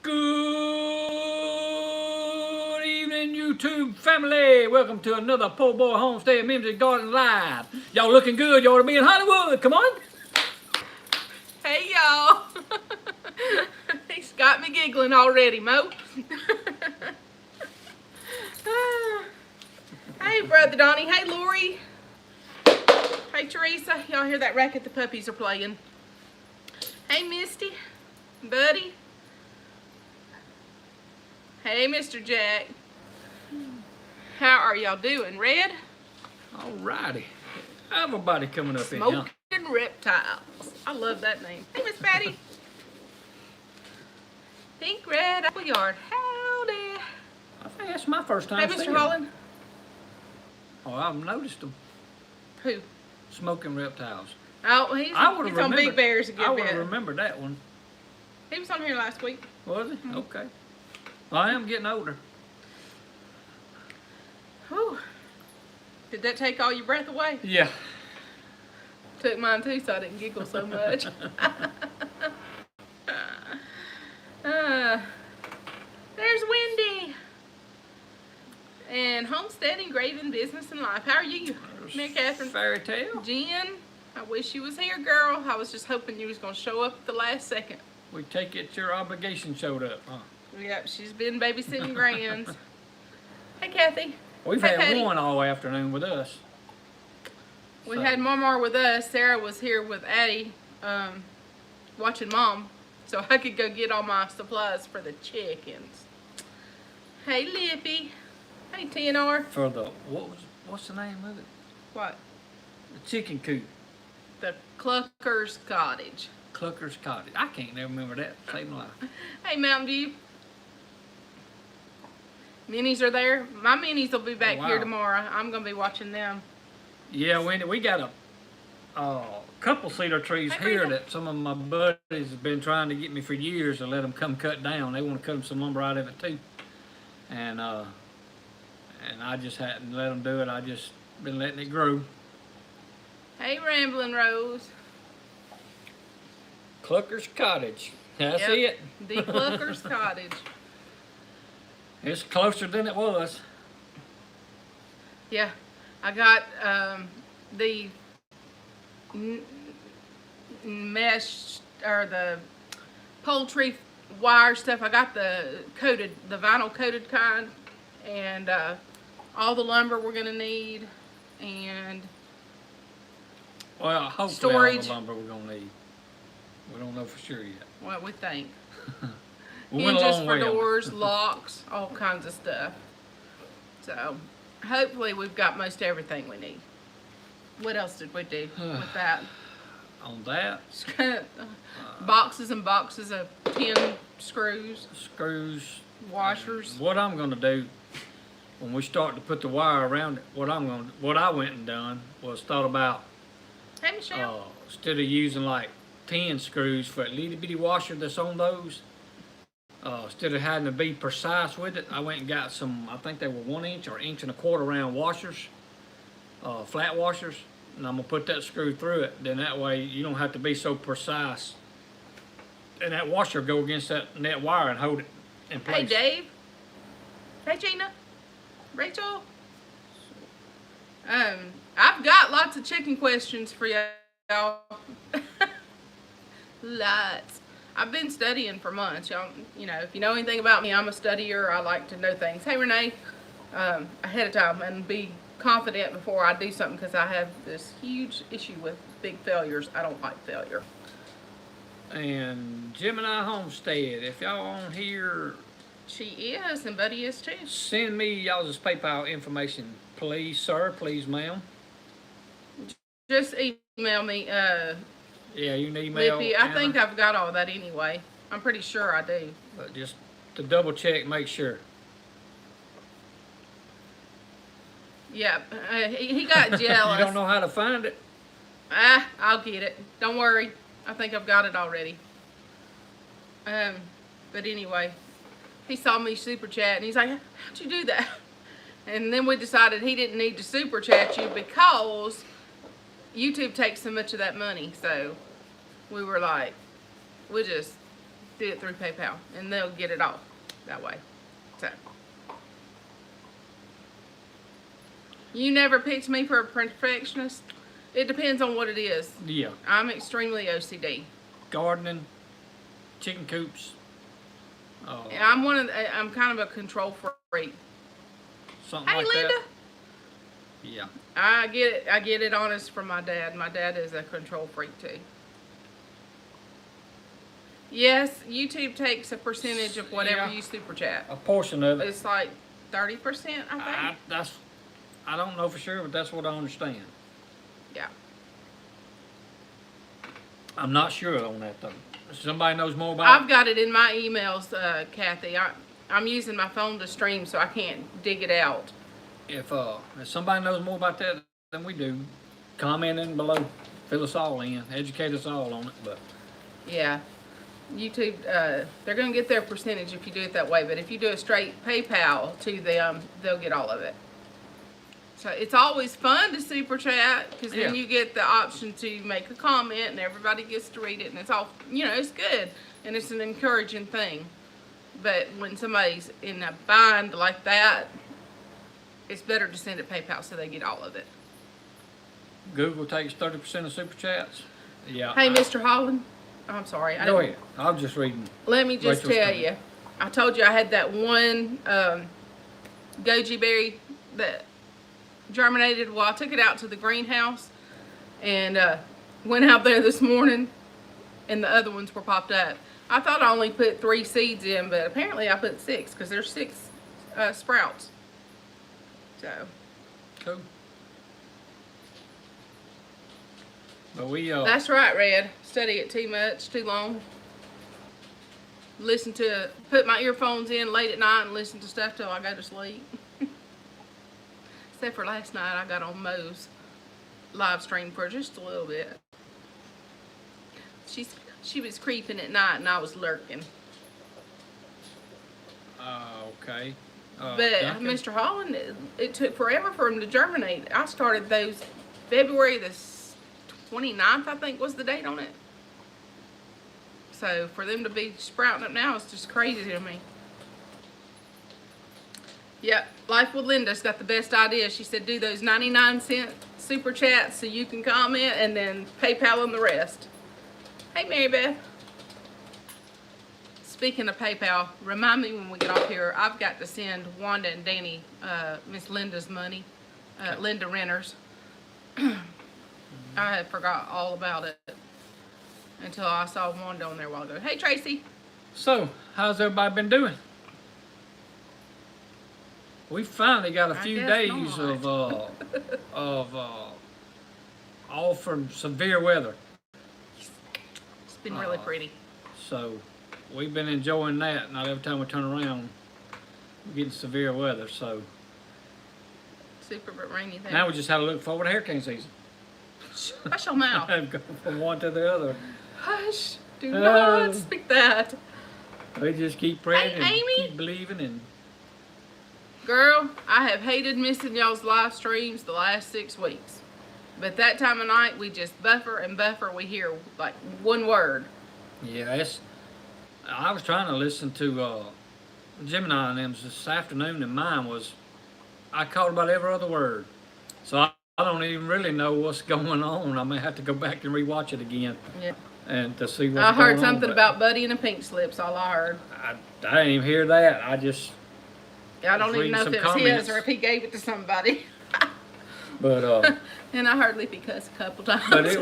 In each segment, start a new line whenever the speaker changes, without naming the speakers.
Good evening, YouTube family. Welcome to another PoorBoy Homestead Mimsy Garden Live. Y'all looking good. You ought to be in Hollywood. Come on.
Hey, y'all. He's got me giggling already, Mo. Hey, Brother Donnie. Hey, Lori. Hey, Teresa. Y'all hear that racket the puppies are playing? Hey, Misty. Buddy. Hey, Mr. Jack. How are y'all doing? Red?
Alrighty. Everybody coming up in here.
Smoking reptiles. I love that name. Hey, Miss Patty. Pink Red Apple Yard. Howdy.
I think that's my first time
Hey,
seeing
Mr.
them.
Holland.
Oh, I've noticed them.
Who?
Smoking reptiles.
Oh, he's on Big Bears a good
I
bit.
would have remembered that one.
He was on here last week.
Was he? Okay. Well, I am getting older.
Whew. Did that take all your breath away?
Yeah.
Took mine too, so I didn't giggle so much. There's Wendy. And homestead, engraving, business, and life. How are you? Mary Catherine.
Fairy tale.
Jen, I wish you was here, girl. I was just hoping you was going to show up at the last second.
We take it your obligation showed up, huh?
Yep, she's been babysitting grands. Hey, Kathy.
We've
Hey,
had
Patty.
one all afternoon with us.
We
So-
had Mama with us. Sarah was here with Addie, watching Mom, so I could go get all my supplies for the chickens. Hey, Lippy. Hey, TNR.
For the what's the name of it?
What?
The chicken coop.
The Clucker's Cottage.
Clucker's Cottage. I can't never remember that. Save my life.
Hey, Mountain View. Minis are there. My minis will be back
Oh, wow.
here tomorrow. I'm gonna be watching them.
Yeah, Wendy, we got a couple cedar trees
Hey,
here
Rita.
that some of my buddies have been trying to get me for years to let them come cut down. They want to cut them some lumber out of it too, and I just hadn't let them do it. I just been letting it grow.
Hey, Ramblin' Rose.
Clucker's Cottage. That's
Yep,
it.
The Clucker's Cottage.
It's closer than it was.
Yeah, I got the mesh or the poultry wire stuff. I got the vinyl coated kind, and all the lumber we're gonna need, and
Well, hopefully
storage.
all the lumber we're gonna need. We don't know for sure yet.
what we think.
We went a
Hinges
long
for
way on it.
doors, locks, all kinds of stuff. So hopefully we've got most everything we need. What else did we do with that?
On that,
Boxes and boxes of tin screws,
screws,
washers.
what I'm gonna do when we start to put the wire around it, what I went and done was thought about
Hey, Michelle.
instead of using like 10 screws for a little bitty washer that's on those, instead of having to be precise with it, I went and got some, I think they were 1 inch or 1.25 inch round washers, flat washers, and I'm gonna put that screw through it. Then that way you don't have to be so precise, and that washer go against that net wire and hold it in
Hey,
place.
Dave. Hey, Gina. Rachel. I've got lots of chicken questions for y'all. Lots. I've been studying for months, y'all. You know, if you know anything about me, I'm a studier. I like to know things. Hey, Renee. Ahead of time and be confident before I do something, because I have this huge issue with big failures. I don't like failure.
And Gemini Homestead, if y'all on here,
She is, and Buddy is too.
send me y'all's PayPal information, please, sir, please, ma'am.
Just email me,
Yeah, you can email
Lippy. I
Anna,
think I've got all that anyway. I'm pretty sure I do.
but just to double check, make sure.
Yeah, he got jealous.
You don't know how to find it?
I'll get it. Don't worry. I think I've got it already. But anyway, he saw me super chat and he's like, how'd you do that? And then we decided he didn't need to super chat you because YouTube takes so much of that money. So we were like, we'll just do it through PayPal, and they'll get it all that way. So, you never picked me for a perfectionist. It depends on what it is.
Yeah.
I'm extremely OCD.
Gardening, chicken coops.
And I'm kind of a control freak.
Something
Hey,
like
Linda.
that. Yeah.
I get it honest from my dad. My dad is a control freak too. Yes, YouTube takes a percentage of whatever you super chat.
A portion of it.
It's like 30%, I think.
I don't know for sure, but that's what I understand.
Yeah.
I'm not sure on that though. Somebody knows more about it?
I've got it in my emails, Kathy. I'm using my phone to stream, so I can't dig it out.
If somebody knows more about that than we do, comment in below. Fill us all in. Educate us all on it. But
Yeah. YouTube, they're going to get their percentage if you do it that way, but if you do a straight PayPal to them, they'll get all of it. So it's always fun to super chat, because then you get the option to make a comment and everybody gets to read it, and it's all, it's good and it's an encouraging thing. But when somebody's in a bind like that, it's better to send it PayPal so they get all of it.
Google takes 30% of super chats. Yeah.
Hey, Mr. Holland. I'm sorry.
Go ahead. I was just reading.
Let me just
Rachel's
tell
comment.
you. I told you I had that one goji berry that germinated. Well, I took it out to the greenhouse and went out there this morning, and the other ones were popped up. I thought I only put 3 seeds in, but apparently I put 6, because there's 6 sprouts. So.
Cool. But we
That's right, Red. Study it too much, too long. Put my earphones in late at night and listen to stuff till I go to sleep. Except for last night, I got on Mo's live stream for just a little bit. She was creeping at night and I was lurking.
okay.
But
Duncan?
Mr. Holland, it took forever for him to germinate. I started those February the 29th, I think was the date on it. So for them to be sprouting up now, it's just crazy to me. Yep, Life with Linda's got the best idea. She said do those 99-cent super chats so you can comment, and then PayPal them the rest. Hey, Mary Beth. Speaking of PayPal, remind me when we get off here, I've got to send Wanda and Danny Miss Linda's money, Linda Renters. I had forgot all about it until I saw Wanda on there a while ago. Hey, Tracy.
So, how's everybody been doing? We finally got a few days
not.
of all from severe weather.
It's been really pretty.
So, we've been enjoying that. Not every time we turn around, we're getting severe weather. So,
Super but rainy there.
now we just have to look forward to hurricane season.
Hush your mouth.
And go from one to the other.
Hush. Do not speak that.
We just keep praying
Hey,
and
Amy.
keep believing. And
Girl, I have hated missing y'all's live streams the last 6 weeks. But that time of night, we just buffer and buffer. We hear like one word.
yeah, I was trying to listen to Gemini and them this afternoon, and mine was, I caught about every other word. So I don't even really know what's going on. I may have to go back and rewatch it again.
Yeah.
And to see what's going
I
on.
heard something
but
about Buddy and the Pink Slips, all I heard.
I didn't even hear that. I just,
I don't even
reading
know if
some
it was
comments.
his or if he gave it to somebody.
but
And I heard Lippy cuss a couple times.
but it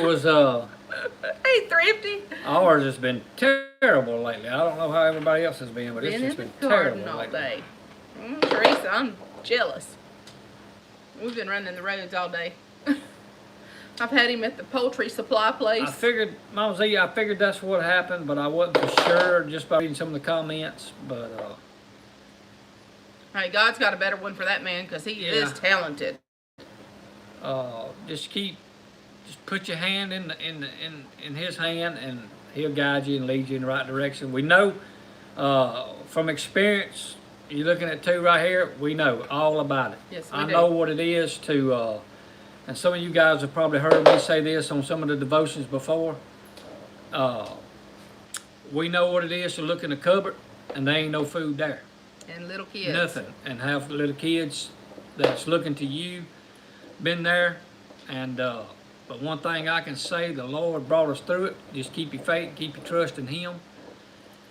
was
Hey, Thrifty.
ours has been terrible lately. I don't know how everybody else has been, but it's
Been
just
in
been
the garden
terrible
all
lately.
day. Teresa, I'm jealous. We've been running the roads all day. I've had him at the poultry supply place.
I figured, Mama Z, I figured that's what happened, but I wasn't for sure just by reading some of the comments. But
Hey, God's got a better one for that man because he is talented.
just put your hand in his hand, and he'll guide you and lead you in the right direction. We know from experience. You're looking at 2 right here. We know all about it.
Yes, we
I
do.
know what it is to. And some of you guys have probably heard me say this on some of the devotions before. we know what it is to look in the cupboard and there ain't no food there.
And little kids.
Nothing. And have little kids that's looking to you, been there. And but one thing I can say, the Lord brought us through it. Just keep your faith, keep your trust in Him.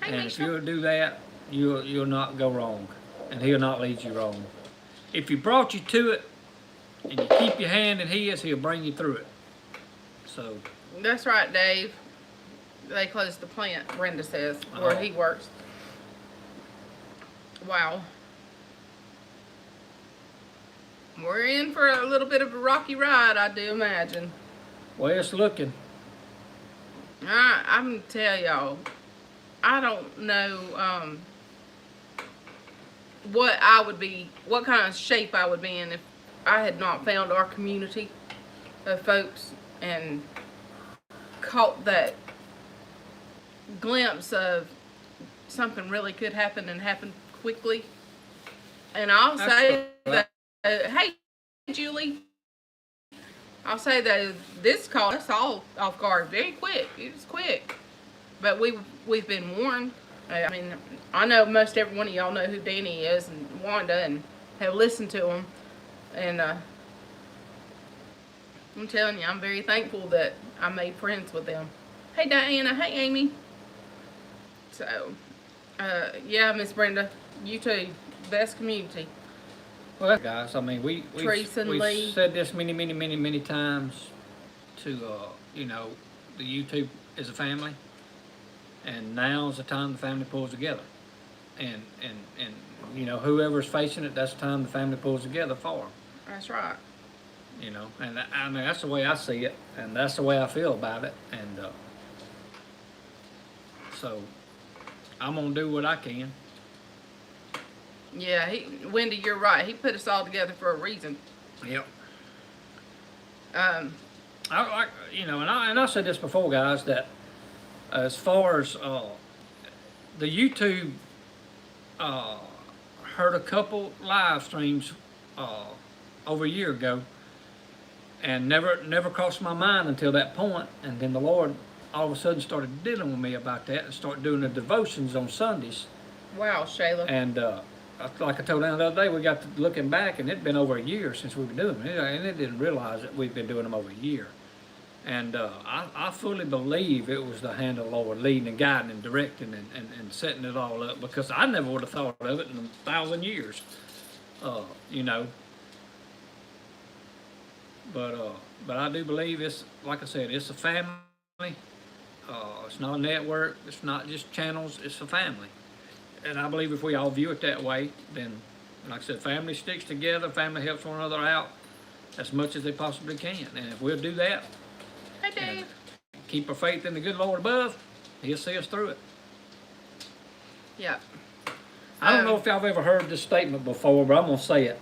Hey,
And
Misha.
if you'll do that, you'll not go wrong. And He'll not lead you wrong. If He brought you to it, and you keep your hand in His, He'll bring you through it. So.
That's right, Dave. They closed the plant, Brenda says, where he works. Wow. We're in for a little bit of a rocky ride, I do imagine.
Well, it's looking.
I'm gonna tell y'all, I don't know what kind of shape I would be in if I had not found our community of folks and caught that glimpse of something really could happen and happen quickly. And I'll say that, hey, Julie, I'll say that this caught us all off guard very quick. It was quick. But we've been warned. I mean, I know most every one of y'all know who Danny is and Wanda and have listened to them. And I'm telling you, I'm very thankful that I made friends with them. Hey, Diana. Hey, Amy. So, yeah, Miss Brenda, you too. Best community.
Well, guys, I mean, we've said this many times to, you know, the YouTube is a family. And now's the time the family pulls together. And you know, whoever's facing it, that's the time the family pulls together for them.
That's right.
You know, and I mean, that's the way I see it. And that's the way I feel about it. And so, I'm going to do what I can.
Yeah, Wendy, you're right. He put us all together for a reason.
Yep. You know, and I said this before, guys, that as far as the YouTube heard a couple live streams over a year ago, and never crossed my mind until that point, and then the Lord all of a sudden started dealing with me about that and started doing the devotions on Sundays.
Wow, Shayla.
And like I told them the other day, we got to looking back, and it'd been over a year since we've been doing them, and it didn't realize that we've been doing them over a year. And I fully believe it was the hand of the Lord leading and guiding and directing and setting it all up, because I never would have thought of it in 1,000 years, you know. But I do believe it's, like I said, it's a family. It's not a network. It's not just channels. It's a family. And I believe if we all view it that way, then, like I said, family sticks together. Family helps one another out as much as they possibly can. And if we'll do that,
Hey, Dave.
keep our faith in the good Lord above, He'll see us through it.
Yeah.
I don't know if y'all have ever heard this statement before, but I'm going to say it.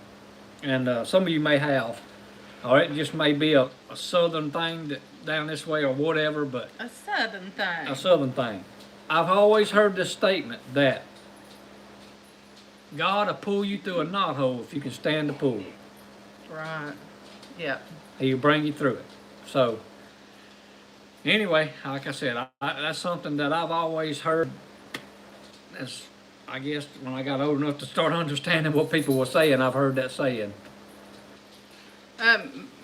And some of you may have. Or it just may be a southern thing that down this way or whatever, but
A southern thing.
a southern thing. I've always heard this statement that God will pull you through a knothole if you can stand the pull.
Right. Yeah.
He'll bring you through it. So, anyway, like I said, that's something that I've always heard. As I guess when I got old enough to start understanding what people were saying, I've heard that saying.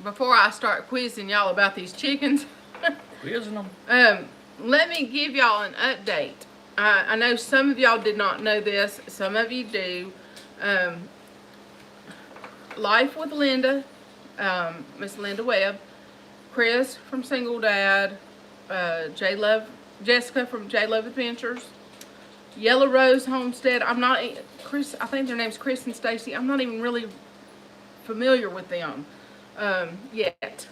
Before I start quizzing y'all about these chickens,
Quizzing them.
let me give y'all an update. I know some of y'all did not know this. Some of you do. Life with Linda, Miss Linda Webb, Chris from Single Dad, Jessica from J Love Adventures, Yellow Rose Homestead. Chris, I think their name's Chris and Stacy. I'm not even really familiar with them yet.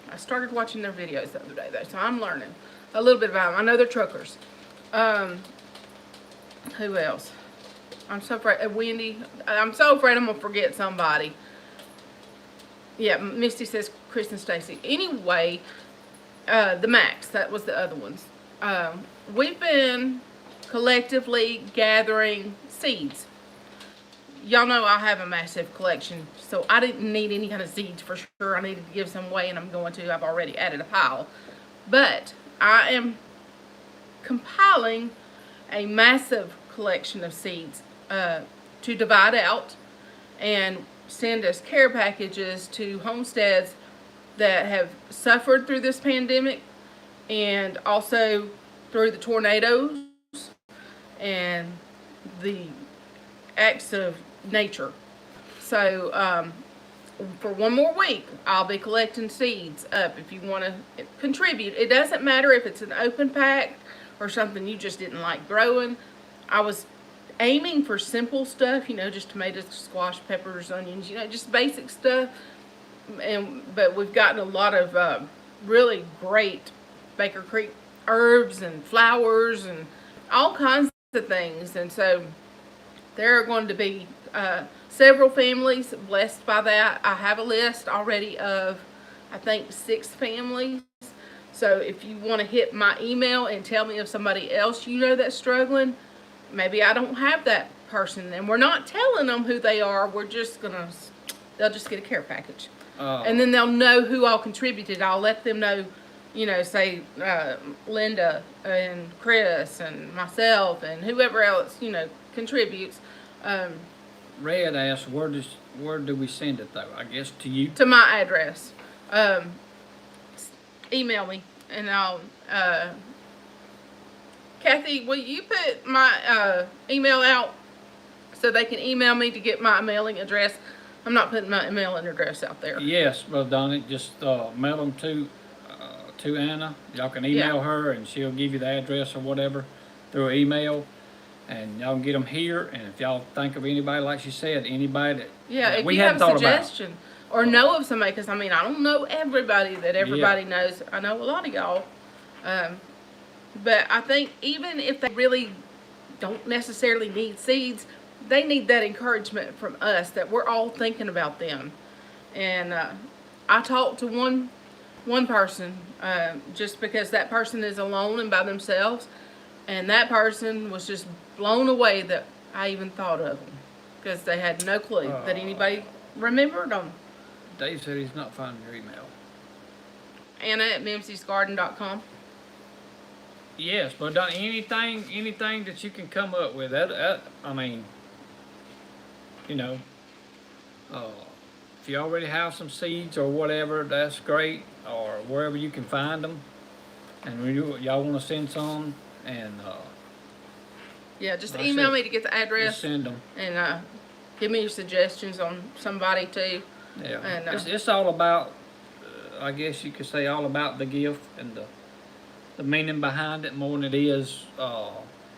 I started watching their videos the other day though, so I'm learning a little bit about them. I know they're truckers. Who else? I'm so afraid. Wendy. I'm so afraid I'm gonna forget somebody. Yeah, Misty says Chris and Stacy. Anyway, the Max. That was the other ones. We've been collectively gathering seeds. Y'all know I have a massive collection, so I didn't need any kind of seeds for sure. I needed to give some away, and I'm going to. I've already added a pile. But I am compiling a massive collection of seeds to divide out and send as care packages to homesteads that have suffered through this pandemic and also through the tornadoes and the acts of nature. So for one more week, I'll be collecting seeds up if you want to contribute. It doesn't matter if it's an open pack or something you just didn't like growing. I was aiming for simple stuff, just tomatoes, squash, peppers, onions, just basic stuff. But we've gotten a lot of really great Baker Creek herbs and flowers and all kinds of things. And so there are going to be several families blessed by that. I have a list already of, I think, 6 families. So if you want to hit my email and tell me of somebody else that's struggling, maybe I don't have that person, and we're not telling them who they are. We're just they'll just get a care package. And then they'll know who all contributed. I'll let them know, say Linda and Chris and myself and whoever else, contributes.
Red asked, where do we send it though? I guess to you?
To my address. Email me and I'll, Kathy, will you put my email out so they can email me to get my mailing address? I'm not putting my mailing address out there.
Yes, Brother Donnie, just mail them to Anna. Y'all can email her and she'll give you the address or whatever through email. And y'all can get them here. And if y'all think of anybody, like she said, anybody that
if
we
you
hadn't
have a
thought about.
suggestion or know of somebody, because I don't know everybody that everybody knows. I know a lot of y'all. But I think even if they really don't necessarily need seeds, they need that encouragement from us that we're all thinking about them. And I talked to one person just because that person is alone and by themselves, and that person was just blown away that I even thought of them because they had no clue that anybody remembered them.
Dave said he's not finding your email.
Anna at mimsysgarden.com.
Yes, but anything that you can come up with, if you already have some seeds or whatever, that's great, or wherever you can find them, and y'all want to send some, and
just email me to get the address.
just send them.
And give me your suggestions on somebody too.
Yeah,
and
it's all about, I guess you could say, all about the gift and the meaning behind it more than it is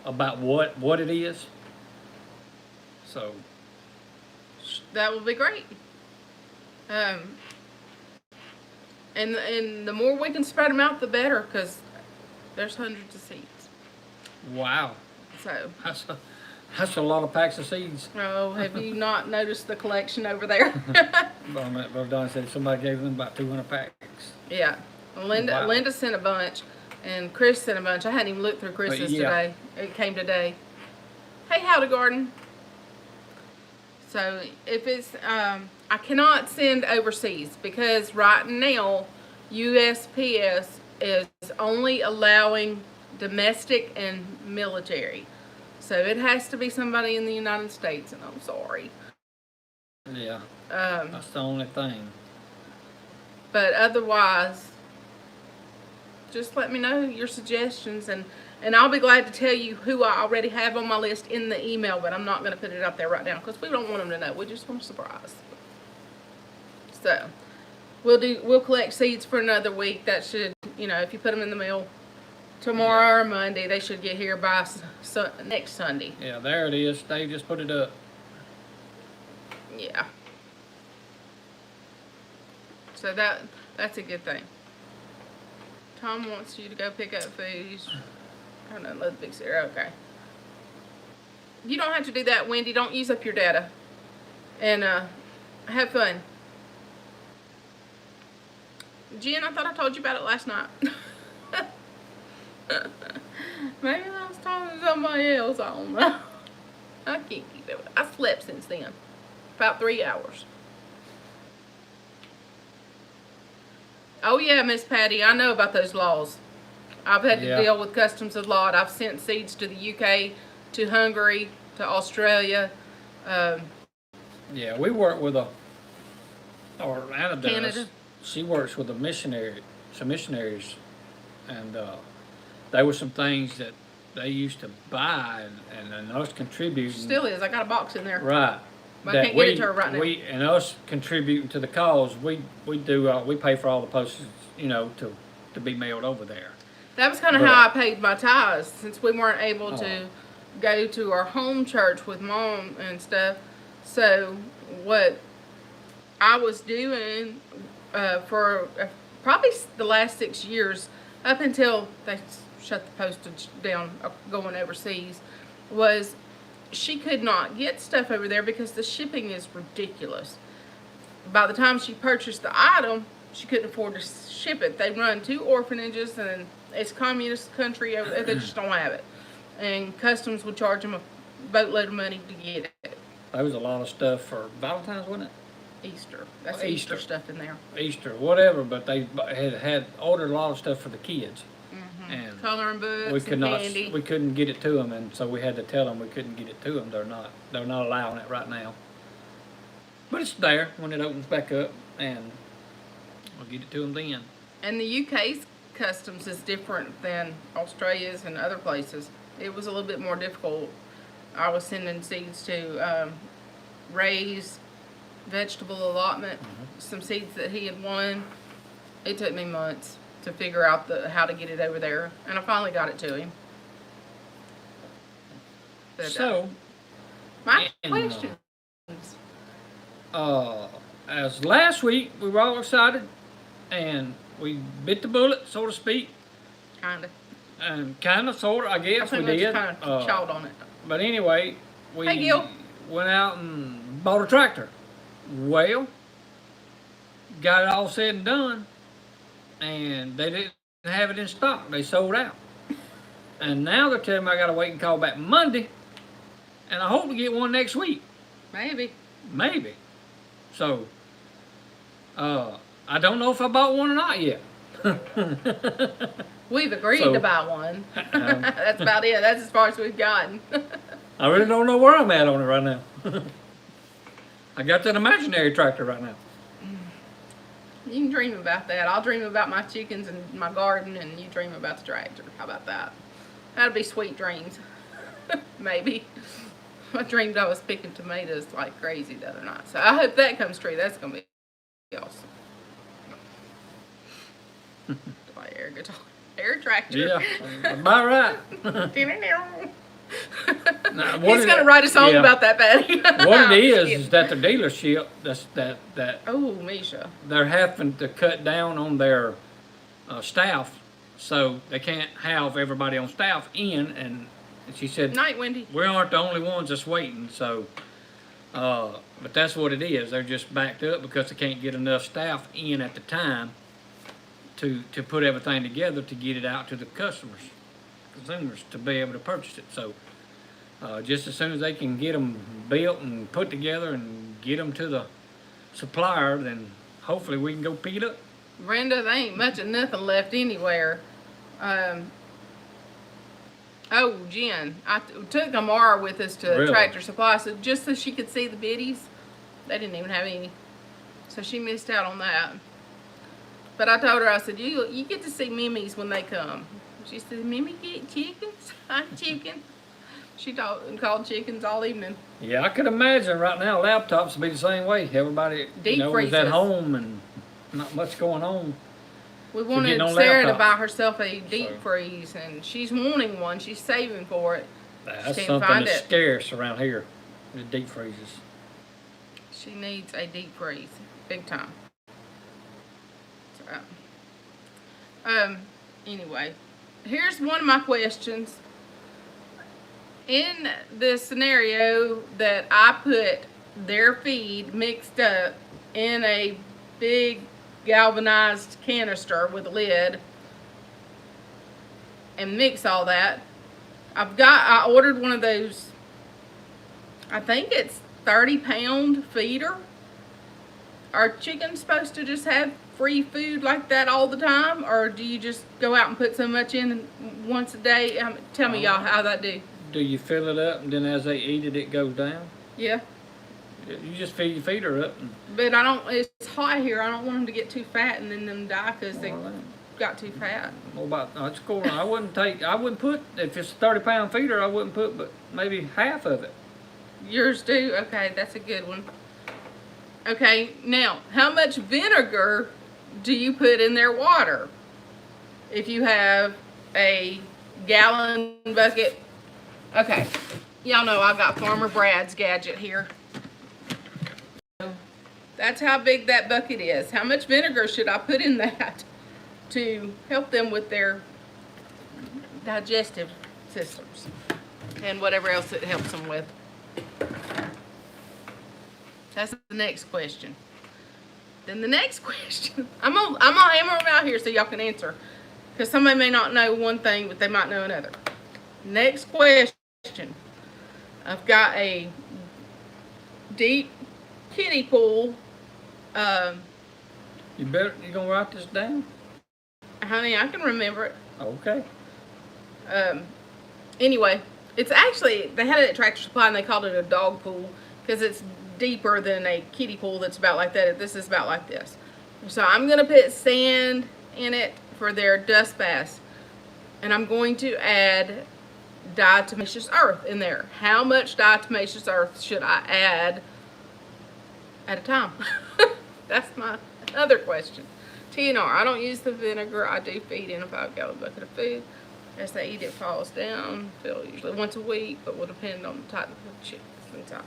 about what it is. So
that will be great. And the more we can spread them out, the better, because there's hundreds of seeds.
wow,
So
that's a lot of packs of seeds.
oh, have you not noticed the collection over there?
Brother Don said somebody gave them about 200 packs.
Yeah, Linda sent a bunch, and Chris sent a bunch. I hadn't even looked through Chris's today. It came today. Hey, Howdy Garden. So if it's, I cannot send overseas because right now USPS is only allowing domestic and military. So it has to be somebody in the United States, and I'm sorry.
Yeah, that's the only thing.
But otherwise, just let me know your suggestions, and I'll be glad to tell you who I already have on my list in the email, but I'm not going to put it out there right now because we don't want them to know. We just want a surprise. So we'll collect seeds for another week. That should, if you put them in the mail tomorrow or Monday, they should get here by next Sunday.
Yeah, there it is. They just put it up.
Yeah. So that's a good thing. Tom wants you to go pick up food. Oh no, let the big sitter. Okay. You don't have to do that, Wendy. Don't use up your data. And have fun. Jen, I thought I told you about it last night. Maybe I was talking to somebody else. I don't know. I can't keep it. I slept since then. About 3 hours. Oh yeah, Miss Patty, I know about those laws. I've had to
Yeah.
deal with customs a lot. I've sent seeds to the UK, to Hungary, to Australia,
Yeah, we work with Anna does.
Canada.
She works with some missionaries, and there were some things that they used to buy and us contributing.
Still is. I got a box in there.
Right.
But I can't get it to her right now.
And us contributing to the cause, we pay for all the postage, to be mailed over there.
That was kind of
But-
how I paid my tithes, since we weren't able to go to our home church with Mom and stuff. So what I was doing for probably the last 6 years, up until they shut the postage down going overseas, was she could not get stuff over there because the shipping is ridiculous. By the time she purchased the item, she couldn't afford to ship it. They run 2 orphanages, and it's a communist country over there. They just don't have it. And customs would charge them a boatload of money to get it.
There was a lot of stuff for Valentine's, wasn't it?
Easter. That's
Easter.
Easter stuff in there.
Easter, whatever, but they had ordered a lot of stuff for the kids. And
Coloring books
we could
and
not,
candy.
we couldn't get it to them, and so we had to tell them we couldn't get it to them. They're not allowing it right now. But it's there when it opens back up, and we'll get it to them then.
And the UK's customs is different than Australia's and other places. It was a little bit more difficult. I was sending seeds to Ray's vegetable allotment, some seeds that he had won. It took me months to figure out how to get it over there, and I finally got it to him. But,
So,
my
and,
questions.
as last week we were all excited, and we bit the bullet, so to speak,
Kinda.
and kind of, sort of, I
I
guess we
think we
did.
just kind of chawed on it.
But anyway, we
Hey, Gil.
went out and bought a tractor. Well, got it all said and done, and they didn't have it in stock. They sold out. And now they're telling me I gotta wait and call back Monday, and I hope to get one next week.
Maybe.
Maybe. So, I don't know if I bought one or not yet.
We've agreed
So,
to buy one. That's about it. That's as far as we've gotten.
I really don't know where I'm at on it right now. I got that imaginary tractor right now.
You can dream about that. I'll dream about my chickens and my garden, and you dream about the tractor. How about that? That'd be sweet dreams. Maybe. I dreamed I was picking tomatoes like crazy the other night. So I hope that comes true. That's going to be awesome. Like air guitar. Air tractor.
Yeah, about right. Now, what
He's
it-
going to write a song
yeah.
about that, Patty.
What it is that the dealership, that
Oh, Misha.
they're having to cut down on their staff, so they can't have everybody on staff in. And she said,
Night, Wendy.
we aren't the only ones that's waiting. So, but that's what it is. They're just backed up because they can't get enough staff in at the time to put everything together to get it out to the consumers to be able to purchase it. So, just as soon as they can get them built and put together and get them to the supplier, then hopefully we can go pick it up.
Brenda, they ain't much of nothing left anywhere. Oh, Jen, I took Amara with us to
Really?
Tractor Supply, so just so she could see the biddies. They didn't even have any, so she missed out on that. But I told her, I said, you get to see Mimi's when they come. She said, Mimi get chickens? I'm chicken. She called chickens all evening.
Yeah, I could imagine right now laptops would be the same way. Everybody
Deep
is at
freezes.
home and not much going on.
We wanted
getting on
Sarah to
laptops.
buy herself a deep
So-
freeze, and she's wanting one. She's saving for it.
That's
Can't
something
find
that's
it.
scarce around here. The deep freezes.
She needs a deep freeze, big time. So, anyway, here's one of my questions. In the scenario that I put their feed mixed up in a big galvanized canister with a lid and mix all that, I ordered one of those, I think it's 30-pound feeder. Are chickens supposed to just have free food like that all the time, or do you just go out and put so much in once a day? Tell me, y'all, how that do.
Do you fill it up and then as they eat it, it goes down?
Yeah.
You just feed her up.
But I don't. It's hot here. I don't want them to get too fat and then them die because they got too fat.
What about that's cool. I wouldn't put, if it's a 30-pound feeder, I wouldn't put but maybe half of it.
Yours do? Okay, that's a good one. Okay, now, how much vinegar do you put in their water? If you have a gallon bucket. Okay, y'all know I got Farmer Brad's gadget here. That's how big that bucket is. How much vinegar should I put in that to help them with their digestive systems and whatever else it helps them with? That's the next question. Then the next question, I'm gonna hammer them out here so y'all can answer, because somebody may not know one thing, but they might know another. Next question. I've got a deep kiddie pool.
You gonna write this down?
Honey, I can remember it.
Okay.
Anyway, it's actually, they had it at Tractor Supply and they called it a dog pool because it's deeper than a kiddie pool that's about like that. This is about like this. So I'm going to put sand in it for their dust baths. And I'm going to add diatomaceous earth in there. How much diatomaceous earth should I add at a time? That's my other question. TNR, I don't use the vinegar. I do feed in a 5-gallon bucket of food. As they eat, it falls down. Fill usually once a week, but will depend on the type of chicks and size.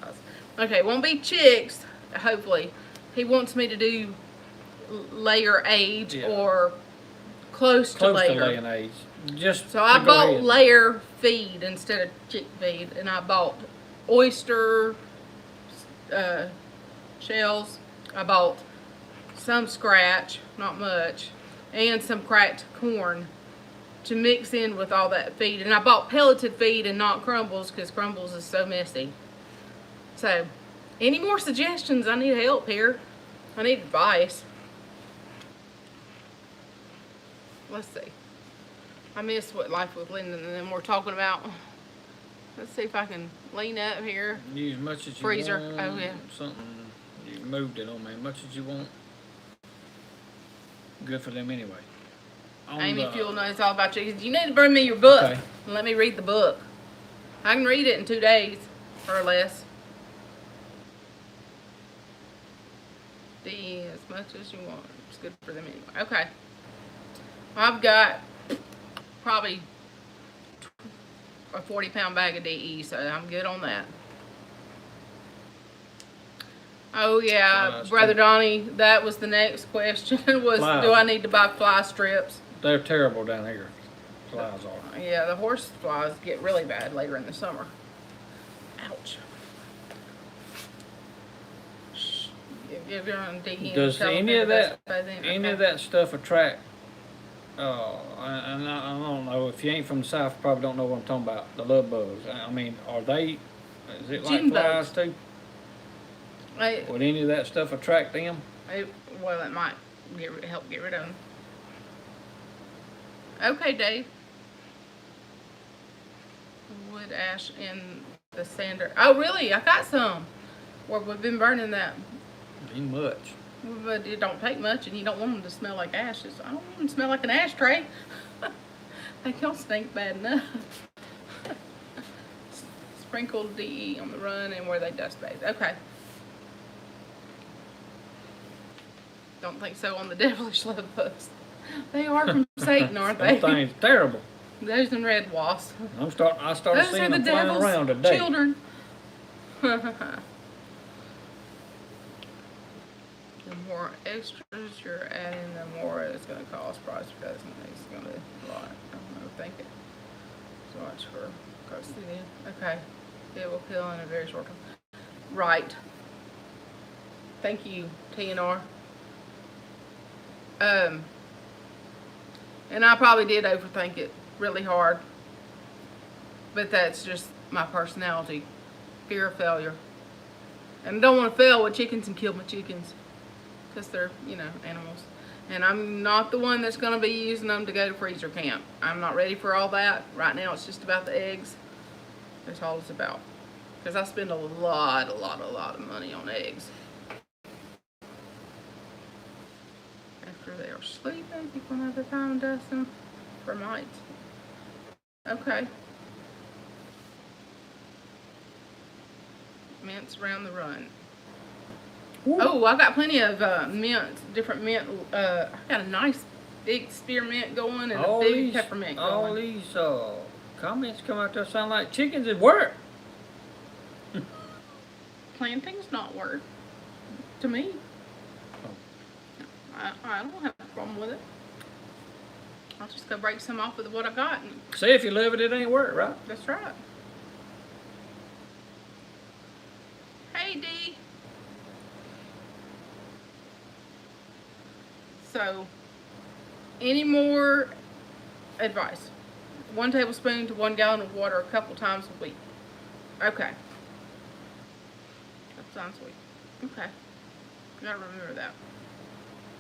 Okay, won't be chicks, hopefully. He wants me to do layer age or close to layer.
Close to laying age. Just
so I bought layer feed instead of chick feed, and I bought oyster shells. I bought some scratch, not much, and some cracked corn to mix in with all that feed. And I bought pelleted feed and not crumbles because crumbles is so messy. So, any more suggestions? I need help here. I need advice. Let's see. I missed what life with Lyndon and then we're talking about. Let's see if I can lean up here.
Use as much as you
Freezer.
want.
Oh, yeah.
Something, you moved it on me as much as you want. Good for them anyway.
Amy Fuel knows all about chickens. You need to bring me your book
Okay.
and let me read the book. I can read it in 2 days or less. DE as much as you want. It's good for them anyway. Okay. I've got probably a 40-pound bag of DE, so I'm good on that. Oh yeah, Brother Donnie, that was the next question. Was
Flies.
do I need to buy fly strips?
They're terrible down here. Flies are.
Yeah, the horse flies get really bad later in the summer. Ouch. Shh. Give your own DE.
Does any of that
Okay.
stuff attract? And I don't know if you ain't from the South, you probably don't know what I'm talking about. The love bugs. I mean, are they? Is it like
June
flies
bugs.
too? Would any of that stuff attract them?
Well, it might help get rid of them. Okay, Dave. Wood ash in the sander. Oh, really? I got some. Well, we've been burning that.
Ain't much.
But it don't take much, and you don't want them to smell like ashes. I don't want them to smell like an ashtray. They don't stink bad enough. Sprinkle DE on the run and where they dust bathe. Okay. Don't think so on the devilish love bugs. They are from Satan, aren't they?
That thing's terrible.
Those and red wasps.
I started
Those
seeing
are the
them flying
devil's
around today.
children. The more extras you're adding, the more it's going to cost. Price because it's going to be a lot. I don't know. Think it. So much for custody. Okay. It will kill in a very short time. Right. Thank you, TNR. And I probably did overthink it really hard. But that's just my personality. Fear of failure. And I don't want to fail with chickens and kill my chickens. Because they're, animals. And I'm not the one that's going to be using them to go to freezer camp. I'm not ready for all that. Right now it's just about the eggs. That's all it's about. Because I spend a lot of money on eggs. After they are sleeping, pick one at a time and dust them for mites. Okay. Mints around the run. Ooh. Oh, I got plenty of mints, different mint. I got a nice big spearmint going and a big peppermint going.
All these comments come out there sound like chickens at work.
Planting's not work to me. I don't have a problem with it. I'll just go break some off with what I got. And
see, if you love it, it ain't work, right?
That's right. Hey, Dee. So, any more advice? 1 tablespoon to 1 gallon of water a couple times a week. Okay. Couple times a week. Okay. I gotta remember that.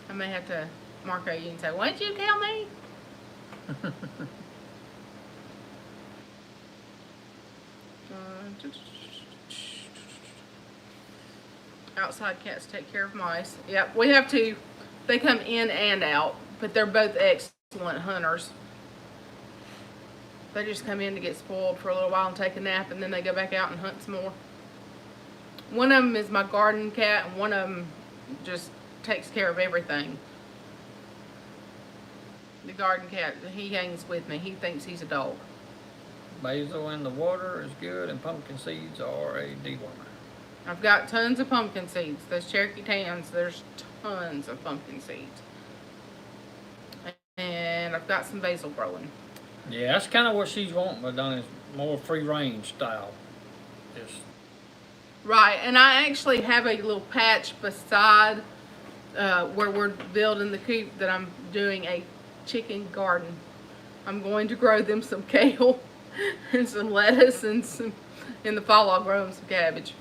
I may have to mark you and say, "Why didn't you tell me?" Outside cats take care of mice. Yep, we have to. They come in and out, but they're both excellent hunters. They just come in to get spoiled for a little while and take a nap, and then they go back out and hunt some more. One of them is my garden cat, and one of them just takes care of everything. The garden cat, he hangs with me. He thinks he's a dog.
Basil in the water is good, and pumpkin seeds are a dewormer.
I've got tons of pumpkin seeds. Those Cherokee Tans, there's tons of pumpkin seeds. And I've got some basil growing.
Yeah, that's kind of what she's wanting, but done is more free range style. Just
right, and I actually have a little patch beside where we're building the coop that I'm doing a chicken garden. I'm going to grow them some kale and some lettuce, and in the fall I'll grow them some cabbage.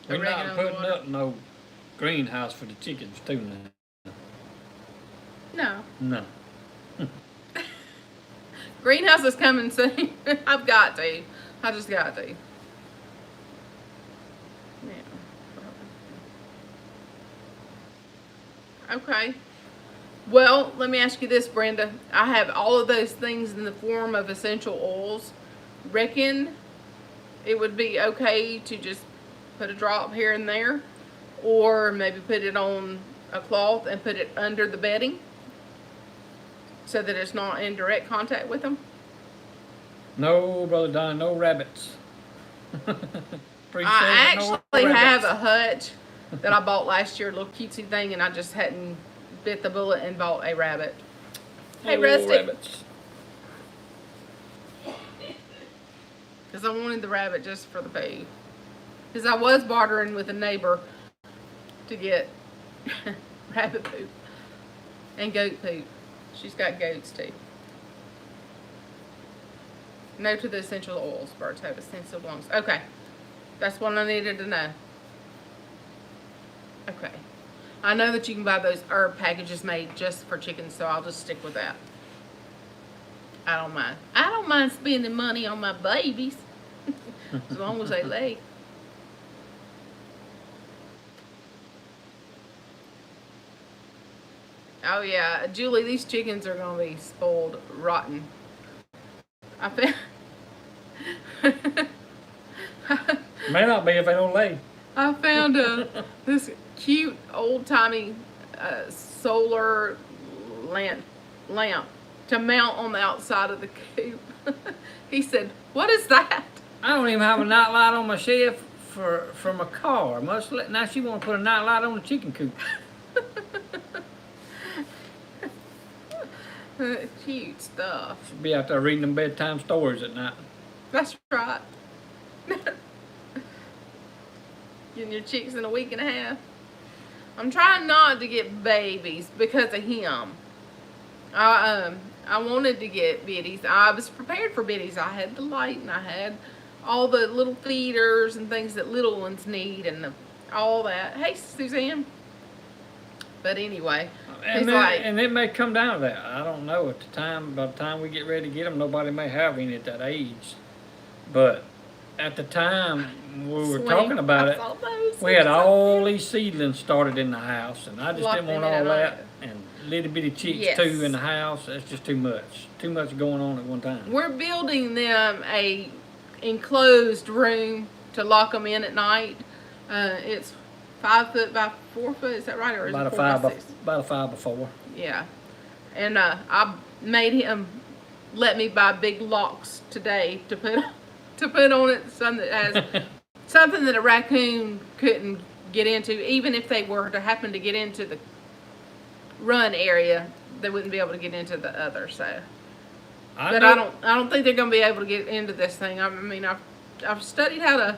We're not putting up no greenhouse for the chickens too now.
No. No. Greenhouse is coming soon. I've got to. I just got to. Yeah. Okay. Well, let me ask you this, Brenda. I have all of those things in the form of essential oils. Reckon it would be okay to just put a drop here and there, or maybe put it on a cloth and put it under the bedding so that it's not in direct contact with them?
No, Brother Don, no rabbits.
I actually have a hutch that I bought last year, a little cutesy thing, and I just hadn't bit the bullet and bought a rabbit. Hey, Rusty.
Rabbits.
Because I wanted the rabbit just for the poo. Because I was bartering with a neighbor to get rabbit poop and goat poop. She's got goats too. No to the essential oils. Birds have essential oils. Okay. That's what I needed to know. Okay. I know that you can buy those herb packages made just for chickens, so I'll just stick with that. I don't mind. I don't mind spending money on my babies. As long as they lay. Oh yeah, Julie, these chickens are gonna be spoiled rotten. I found
May not be if they don't lay.
I found this cute old-timey solar lamp to mount on the outside of the coop. He said, "What is that?"
I don't even have a night light on my shelf for my car. Now she want to put a night light on the chicken coop.
Cute stuff.
She'll be out there reading them bedtime stories at night.
That's right. Getting your chicks in a week and a half. I'm trying not to get babies because of him. I wanted to get biddies. I was prepared for biddies. I had the light and I had all the little feeders and things that little ones need and all that. Hey, Suzanne. But anyway,
And,
he's
then,
like,
and it may come down to that. I don't know. At the time, by the time we get ready to get them, nobody may have any at that age. But at the time we were
swing.
talking about
I
it,
saw those.
we had all these seedlings started in the house, and I just
Locked
didn't want
them in
all
at
that. And little bitty chicks
Yes.
too in the house. That's just too much. Too much going on at one time.
We're building them a enclosed room to lock them in at night. It's 5 foot by 4 foot. Is that right, or is
About
it
a
4
five
by
by
6?
about a 5x4.
Yeah, and I made him let me buy big locks today to put on it, something that has something that a raccoon couldn't get into. Even if they were to happen to get into the run area, they wouldn't be able to get into the other. So, but I don't think they're going to be able to get into this thing. I mean, I've studied how to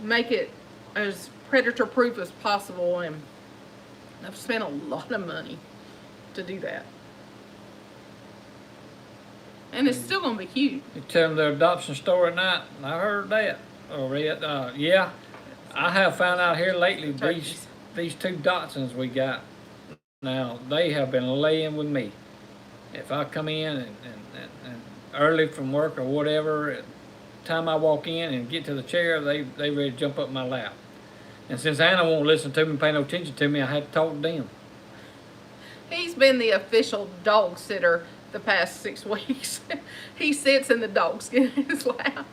make it as predator proof as possible, and I've spent a lot of money to do that. And it's still going to be cute.
You tell them their adoption story at night. I heard that. Or read. Yeah, I have found out here lately these 2 Dachshunds we got. Now they have been laying with me. If I come in and early from work or whatever, at the time I walk in and get to the chair, they ready to jump up my lap. And since Anna won't listen to me, pay no attention to me, I had to talk to them.
He's been the official dog sitter the past 6 weeks. He sits and the dogs get in his lap.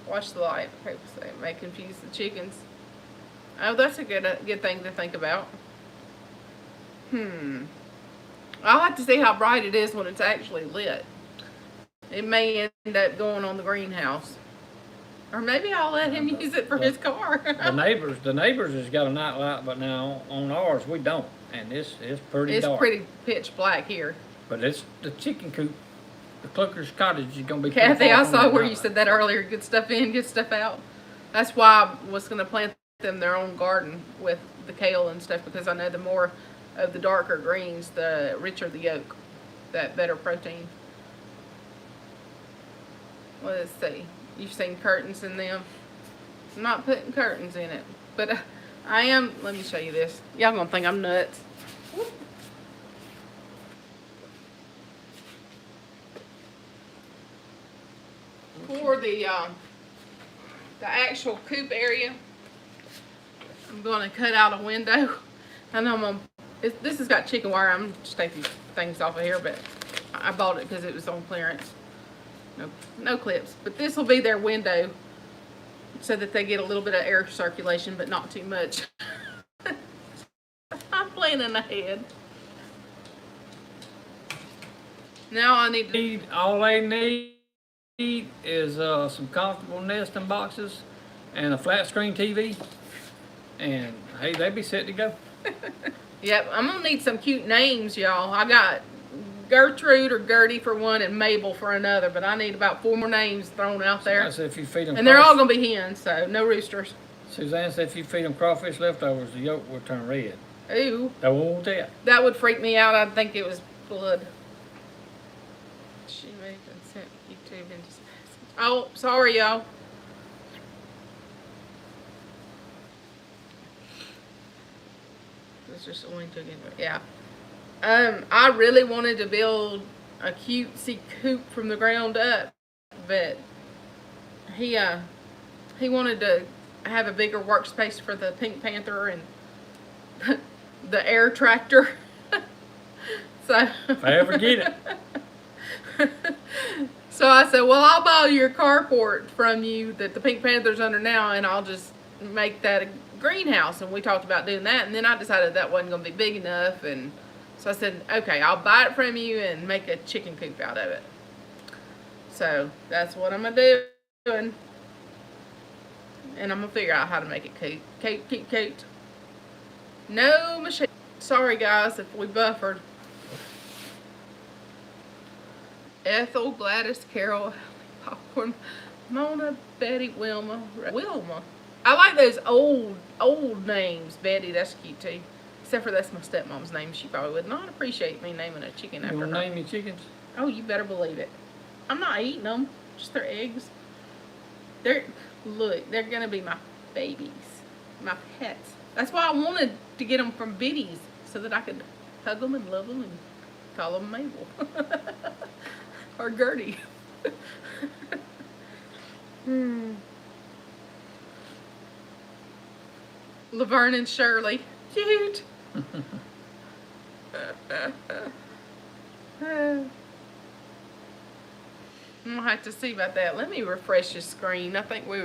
Watch the light. Hope they may confuse the chickens. Oh, that's a good thing to think about. I'll have to see how bright it is when it's actually lit. It may end up going on the greenhouse. Or maybe I'll let him use it for his car.
The neighbors has got a night light, but now on ours we don't. And it's pretty dark.
It's pretty pitch black here.
But it's the chicken coop. The Clucker's cottage is going to be
Kathy, I
from
saw
that
where
night
you
light.
said that earlier. Good stuff in, good stuff out. That's why I was going to plant them their own garden with the kale and stuff, because I know the more of the darker greens, the richer the yolk, that better protein. Let's see. You've seen curtains in them. I'm not putting curtains in it, but I am. Let me show you this. Y'all gonna think I'm nuts. For the actual coop area, I'm going to cut out a window, and I'm gonna. This has got chicken wire. I'm just taking things off of here, but I bought it because it was on clearance. No clips, but this will be their window, so that they get a little bit of air circulation, but not too much. I'm planning ahead. Now I need to.
All they need is some comfortable nesting boxes and a flat screen TV, and hey, they be set to go.
Yep, I'm gonna need some cute names, y'all. I got Gertrude or Gertie for one and Mabel for another, but I need about 4 more names thrown out there.
I said if you feed them,
And they're all gonna be hens, so no roosters.
Suzanne said if you feed them crawfish leftovers, the yolk will turn red.
Ooh,
They won't that.
that would freak me out. I'd think it was blood. She may have sent YouTube into space. Oh, sorry, y'all. It's just only took it. Yeah. I really wanted to build a cutesy coop from the ground up, but he wanted to have a bigger workspace for the Pink Panther and the air tractor. So
If I ever get it.
so I said, well, I'll buy your carport from you that the Pink Panther's under now, and I'll just make that a greenhouse. And we talked about doing that, and then I decided that wasn't going to be big enough, and so I said, okay, I'll buy it from you and make a chicken coop out of it. So that's what I'm going to do. And I'm going to figure out how to make it cute. No machine. Sorry, guys, if we buffered. Ethel, Gladys, Carol, Popcorn, Mona, Betty, Wilma. I like those old names. Betty, that's cute too. Except for that's my stepmom's name. She probably would not appreciate me naming a chicken after
You
her.
want to name your chickens?
Oh, you better believe it. I'm not eating them. Just their eggs. They're gonna be my babies, my pets. That's why I wanted to get them from Biddy's so that I could hug them and love them and call them Mabel or Gertie. Laverne and Shirley. Cute. I'm gonna have to see about that. Let me refresh the screen. I think we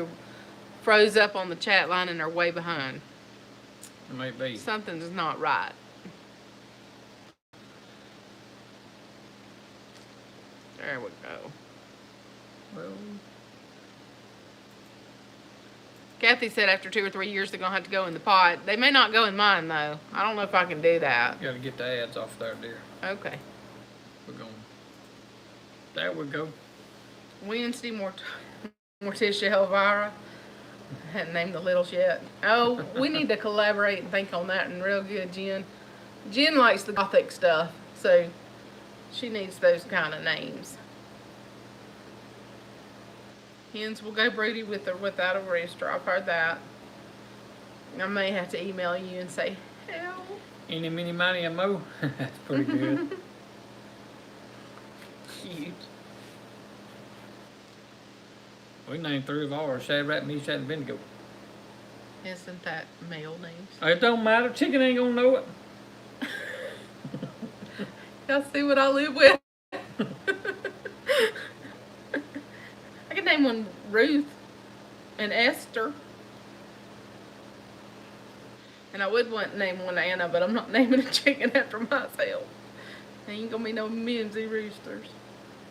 froze up on the chat line and are way behind.
It may be.
Something's not right. There we go.
Well,
Kathy said after 2 or 3 years they're gonna have to go in the pot. They may not go in mine though. I don't know if I can do that.
gotta get the ads off there, dear.
Okay.
We're going. There we go.
Wednesday, Morticia Elvira. I hadn't named the littles yet. Oh, we need to collaborate and think on that and real good, Jen. Jen likes the gothic stuff, so she needs those kind of names. Hens will go broody with or without a rooster. I've heard that. I may have to email you and say, help.
Any, mini, money, and mo. That's pretty good.
Cute.
We named 3 of ours: Shad Rat, Meat, and Vindigo.
Isn't that male names?
It don't matter. Chicken ain't gonna know it.
Y'all see what I live with? I could name one Ruth and Esther. And I would want to name one Anna, but I'm not naming a chicken after myself. Ain't gonna be no Mimsy roosters.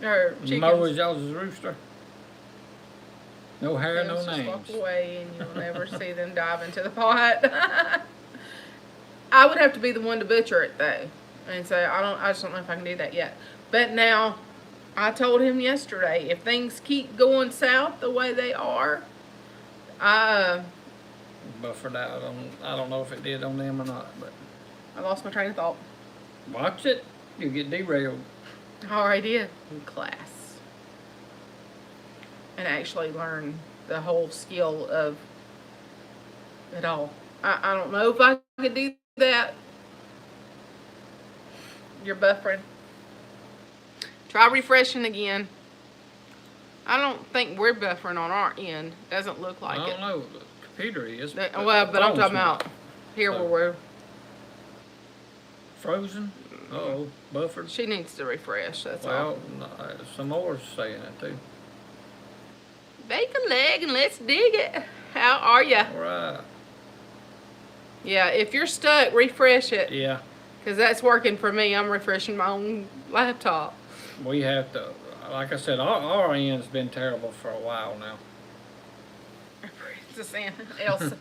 Or chickens.
Mo is y'all's rooster. No hair, no
Just
names.
walk away and you'll never see them dive into the pot. I would have to be the one to butcher it though. And so I just don't know if I can do that yet. But now, I told him yesterday, if things keep going south the way they are,
Buffered out. I don't know if it did on them or not, but
I lost my train of thought.
watch it. You get derailed.
I already did in class. And actually learn the whole skill of it all. I don't know if I could do that. You're buffering. Try refreshing again. I don't think we're buffering on our end. Doesn't look like
I
it.
don't know. The computer is.
Well, but I'm talking about here
So-
where we're.
Frozen. Uh-oh. Buffered.
She needs to refresh. That's all.
Well, no, some more is saying it too.
Bake a leg and let's dig it. How are ya?
All right.
Yeah, if you're stuck, refresh it.
Yeah.
Because that's working for me. I'm refreshing my own laptop.
We have to. Like I said, our end's been terrible for a while now.
Princess Anna, Elsa.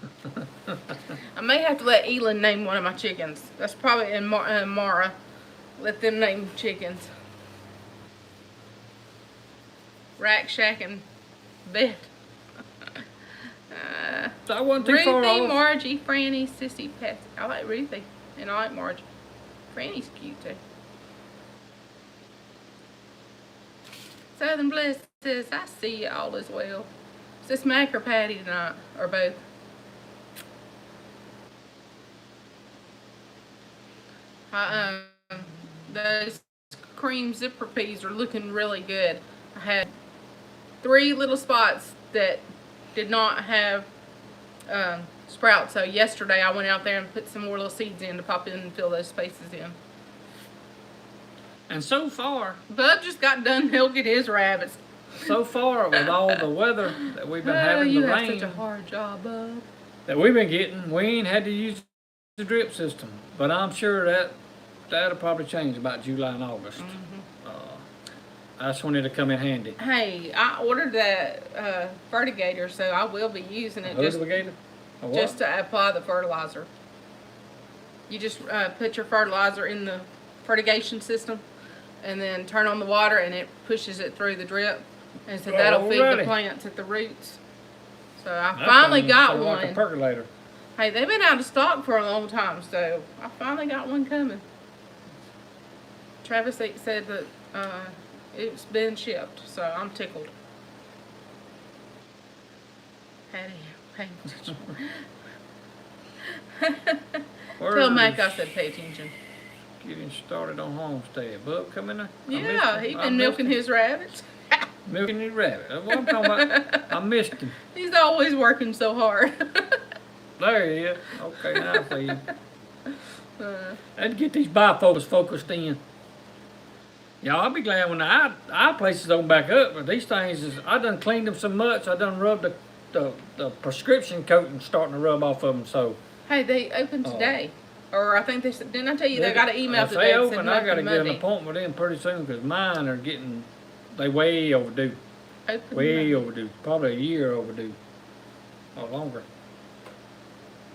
I may have to let Elin name one of my chickens. That's probably in Mara. Let them name chickens. Rack, Shack, and Bed.
That wasn't too far
Ruthie,
off.
Margie, Franny, Sissy, Patsy. I like Ruthie, and I like Margie. Franny's cute too. Southern Bliss says, I see you all as well. Is this Mac or Patty tonight? Or both? Those cream zipper peas are looking really good. I had 3 little spots that did not have sprouts. So yesterday I went out there and put some more little seeds in to pop in and fill those spaces in.
And so far,
Bub just got done milking his rabbits.
with all the weather that we've been having,
you
the
have
rain
such a hard job, Bub.
that we've been getting, we ain't had to use the drip system. But I'm sure that'll probably change about July and August. That's when it'll come in handy.
Hey, I ordered that fertigator, so I will be using it just to apply the fertilizer. You just put your fertilizer in the fertigation system and then turn on the water and it pushes it through the drip. And so that'll feed the plants at the roots. So I finally got one.
Like a percolator.
Hey, they've been out of stock for a long time, so I finally got one coming. Travis said that it's been shipped, so I'm tickled. Patty, paying attention. Tell Mac I said pay attention.
Getting started on Homestead. Bub, come in there.
Yeah, he been milking his rabbits.
Milking his rabbit. That's what I'm talking about. I missed him.
He's always working so hard.
There he is. Okay, now I see him. Let's get these bifocals focused in. Y'all, I'll be glad when the eye places open back up. But these things is, I done cleaned them so much. I done rubbed the prescription coating starting to rub off of them. So.
Hey, they opened today. Or I think they said, didn't I tell you they got an email
if
today?
They open, I got to get an appointment with them pretty soon because mine are getting, they way overdue.
Open
way
Monday.
overdue. Probably a year overdue. Or longer.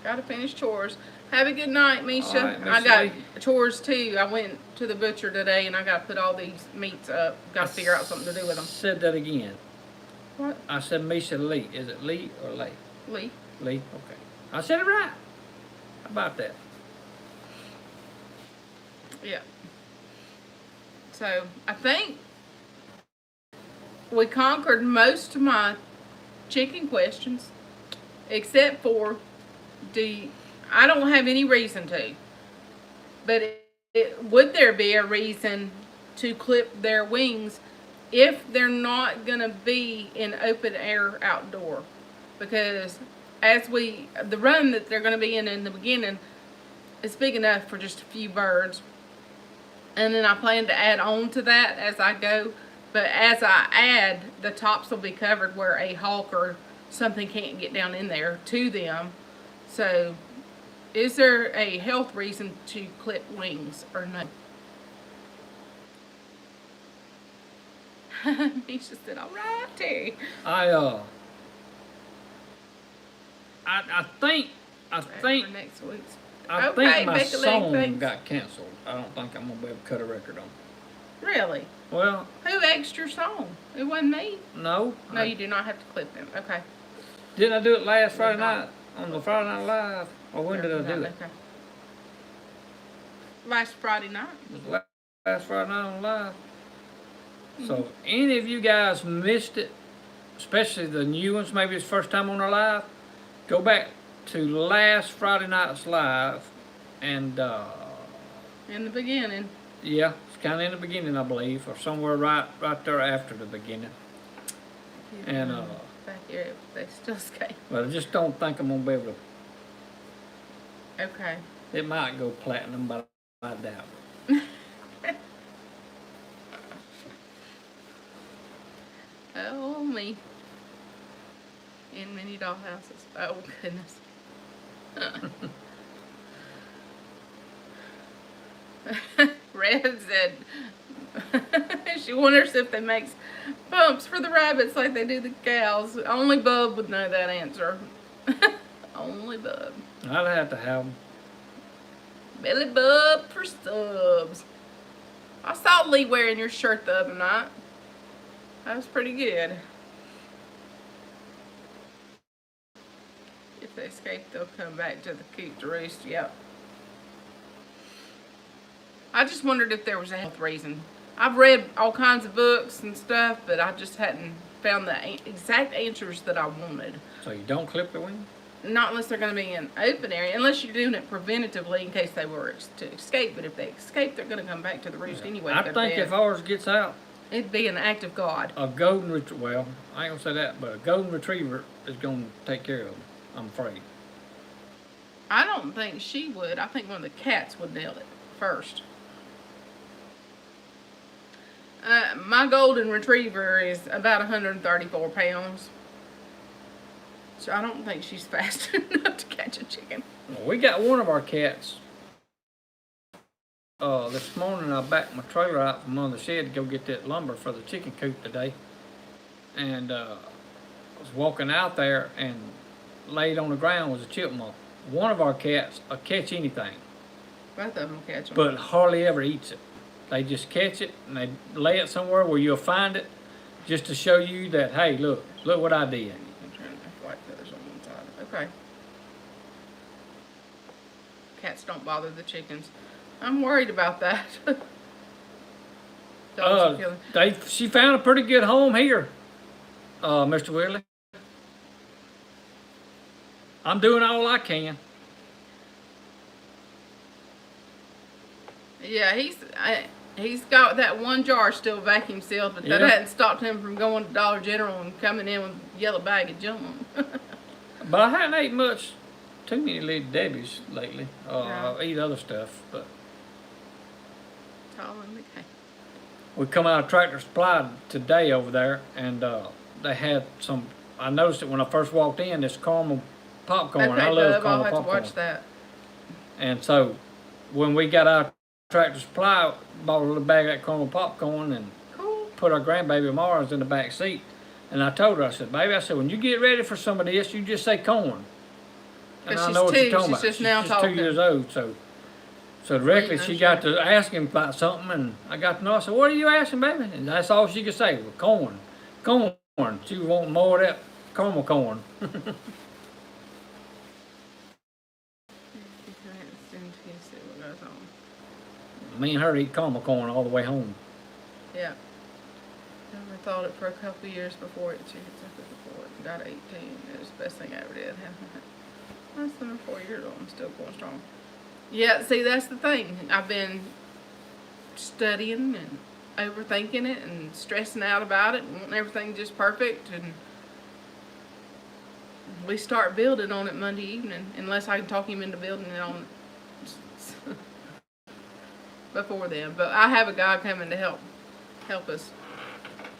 Gotta finish chores. Have a good night, Misha.
All right,
I
Miss
got
Lee.
chores too. I went to the butcher today and I gotta put all these meats up. Gotta figure out something to do with them.
Said that again.
What?
I said Misha Lee. Is it Lee or Lay?
Lee.
Lee? Okay. I said it right. How about that?
Yeah. So I think we conquered most of my chicken questions, except for I don't have any reason to, but would there be a reason to clip their wings if they're not gonna be in open air outdoor? Because the run that they're gonna be in the beginning is big enough for just a few birds. And then I plan to add on to that as I go. But as I add, the tops will be covered where a hawk or something can't get down in there to them. So, is there a health reason to clip wings or no? Misha said, all right, Terry.
I think
For next week's.
I
Okay,
think my
make a leg
song
things.
got canceled. I don't think I'm gonna be able to cut a record on.
Really?
Well,
Who asked your song? It wasn't me.
no.
No, you do not have to clip them. Okay.
Didn't I do it last Friday night on the Friday Night Live? Or when did I do it?
Okay. Last Friday night.
It was last Friday night on Live. So any of you guys missed it, especially the new ones, maybe it's first time on our live, go back to last Friday night's live, and
In the beginning.
yeah, it's kind of in the beginning, I believe, or somewhere right there after the beginning. And
Back here, they still skate.
but I just don't think I'm gonna be able to.
Okay.
It might go platinum, but I doubt it.
Oh, me. In many dollhouses. Oh, goodness. Red said she wonders if they make bumps for the rabbits like they do the cows. Only Bub would know that answer. Only Bub.
I'd have to have them.
Billy Bub for subs. I saw Lee wearing your shirt the other night. That was pretty good. If they escape, they'll come back to the coop to roost. Yep. I just wondered if there was a health reason. I've read all kinds of books and stuff, but I just hadn't found the exact answers that I wanted.
So you don't clip the wing?
Not unless they're going to be in open area, unless you're doing it preventatively in case they were to escape. But if they escape, they're going to come back to the roost anyway.
I think if ours gets out,
it'd be an act of God.
a golden retriever, well, I ain't gonna say that, but a golden retriever is gonna take care of them, I'm afraid.
I don't think she would. I think one of the cats would nail it first. My golden retriever is about 134 pounds. So I don't think she's fast enough to catch a chicken.
Well, we got one of our cats. This morning I backed my trailer out from under the shed to go get that lumber for the chicken coop today. And I was walking out there and laid on the ground was a chipmunk. One of our cats will catch anything,
Both of them will catch them.
but hardly ever eats it. They just catch it and they lay it somewhere where you'll find it just to show you that, hey, look what I did.
I'm trying to have white feathers on one side. Okay. Cats don't bother the chickens. I'm worried about that. Dogs are killing.
She found a pretty good home here, Mr. Willie. I'm doing all I can.
Yeah, he's got that one jar still vacuum sealed, but that
Yeah.
hadn't stopped him from going to Dollar General and coming in with a yellow bag of junk.
But I haven't ate too many Little Debbie's lately.
Yeah.
I eat other stuff, but
It's all in the cake.
we come out of Tractor Supply today over there, and they had some. I noticed it when I first walked in. This caramel popcorn.
Okay,
I love
Bub,
caramel
I'll have to
popcorn.
watch that.
And so, when we got out of Tractor Supply, bought a little bag of that caramel popcorn and
Cool.
put our grandbaby Mars in the back seat. And I told her, I said, baby, I said, when you get ready for some of this, you just say corn. And
But
I
she's
know what you're
two,
talking
she's
about.
just now
she's
talking.
2 years old, so directly
Eating
she
her
got to asking about something, and I got to know. I said, what are you asking, baby? And that's all she could say, well, corn, corn. She was wanting more of that caramel corn.
See what goes on.
Me and her eat caramel corn all the way home.
Yeah. Never thought it for a couple of years before it. She took it before it got 18. It was the best thing I ever did. Less than 4 years old. I'm still going strong. Yeah, see, that's the thing. I've been studying and overthinking it and stressing out about it and wanting everything just perfect. And we start building on it Monday evening, unless I can talk him into building it on before then. But I have a guy coming to help us.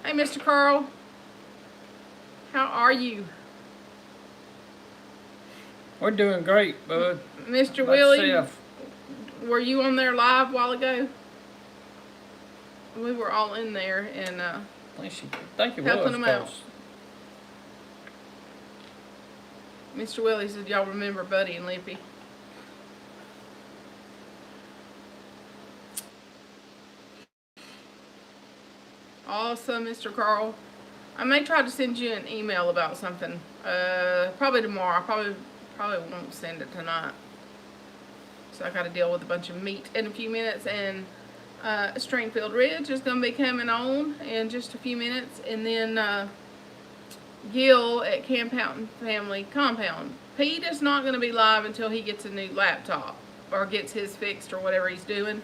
Hey, Mr. Carl. How are you?
We're doing great, bud.
Mr.
About
Willie,
yourself.
were you on there live a while ago? We were all in there and
Thank you,
helping them out.
'cause
Mr. Willie said, y'all remember Buddy and Lippy? Awesome, Mr. Carl. I may try to send you an email about something. Probably tomorrow. I probably won't send it tonight. So I got to deal with a bunch of meat in a few minutes, and Stringfield Ridge is going to be coming on in just a few minutes, and then Gil at Camp Houghton Family Compound. Pete is not going to be live until he gets a new laptop or gets his fixed or whatever he's doing.